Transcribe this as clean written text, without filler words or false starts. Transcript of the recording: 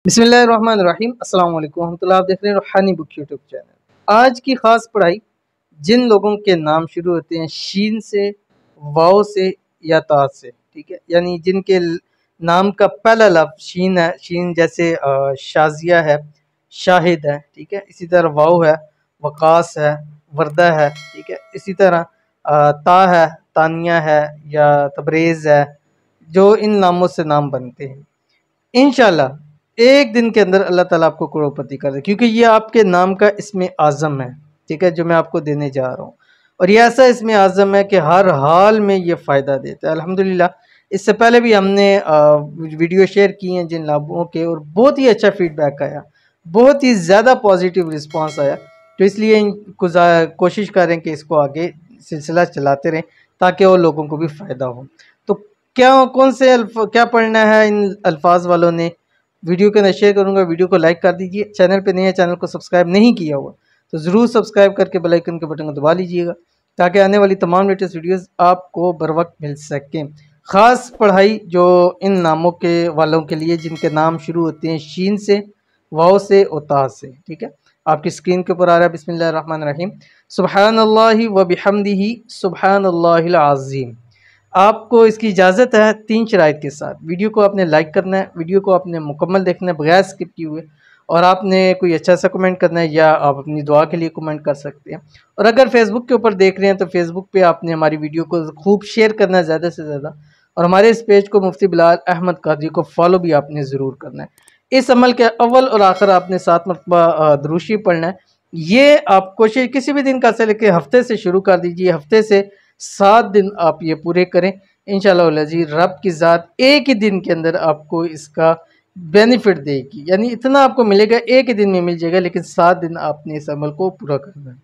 بسم اللہ الرحمن الرحیم۔ السلام علیکم ورحمۃ اللہ۔ آپ دیکھ رہے ہیں روحانی بک یوٹیوب چینل۔ آج کی خاص پڑھائی جن لوگوں کے نام شروع ہوتے ہیں شین سے، واو سے یا تا سے، ٹھیک ہے، یعنی جن کے نام کا پہلا لفظ شین ہے، شین جیسے شازیہ ہے، شاہد ہے، ٹھیک ہے، اسی طرح واو ہے، وقاص ہے، وردہ ہے، ٹھیک ہے، اسی طرح تا ہے، تانیہ ہے یا تبریز ہے، جو ان ناموں سے نام بنتے ہیں۔ انشاءاللہ ایک دن کے اندر اللہ تعالیٰ آپ کو کروڑپتی کر دے، کیونکہ یہ آپ کے نام کا اسم اعظم ہے، ٹھیک ہے، جو میں آپ کو دینے جا رہا ہوں، اور یہ ایسا اسم اعظم ہے کہ ہر حال میں یہ فائدہ دیتا ہے الحمدللہ۔ اس سے پہلے بھی ہم نے ویڈیو شیئر کی ہیں جن لابوں کے، اور بہت ہی اچھا فیڈ بیک آیا، بہت ہی زیادہ پازیٹیو رسپانس آیا، تو اس لیے کوشش کریں کہ اس کو آگے سلسلہ چلاتے رہیں تاکہ اور لوگوں کو بھی فائدہ ہو۔ تو کون سے کیا پڑھنا ہے ان الفاظ والوں نے، ویڈیو کے اندر شیئر کروں گا۔ ویڈیو کو لائک کر دیجئے، چینل پہ نہیں ہے، چینل کو سبسکرائب نہیں کیا ہوا تو ضرور سبسکرائب کر کے بیل آئیکن کے بٹن کو دبا لیجئے گا تاکہ آنے والی تمام لیٹسٹ ویڈیوز آپ کو بر وقت مل سکیں۔ خاص پڑھائی جو ان ناموں کے والوں کے لیے جن کے نام شروع ہوتے ہیں شین سے، واو سے اور تا سے، ٹھیک ہے، آپ کی اسکرین کے اوپر آ رہا ہے۔ بسم اللہ الرحمن الرحیم۔ سبحان اللہ و بحمدہ سبحان اللہ العظیم۔ آپ کو اس کی اجازت ہے 3 شرائط کے ساتھ۔ ویڈیو کو آپ نے لائک کرنا ہے، ویڈیو کو آپ نے مکمل دیکھنا ہے بغیر اسکپ کیے ہوئے، اور آپ نے کوئی اچھا سا کمنٹ کرنا ہے یا آپ اپنی دعا کے لیے کمنٹ کر سکتے ہیں۔ اور اگر فیس بک کے اوپر دیکھ رہے ہیں تو فیس بک پہ آپ نے ہماری ویڈیو کو خوب شیئر کرنا ہے زیادہ سے زیادہ، اور ہمارے اس پیج کو مفتی بلال احمد قادری کو فالو بھی آپ نے ضرور کرنا ہے۔ اس عمل کے اول اور آخر آپ نے 7 مرتبہ درود شریف پڑھنا ہے۔ یہ آپ کوشش کسی بھی دن کا سے لے کے ہفتے سے شروع کر دیجئے، ہفتے سے 7 دن آپ یہ پورے کریں انشاءاللہ العزیز۔ رب کی ذات ایک ہی دن کے اندر آپ کو اس کا بینیفٹ دے گی، یعنی اتنا آپ کو ملے گا ایک ہی دن میں مل جائے گا، لیکن 7 دن آپ نے اس عمل کو پورا کرنا ہے۔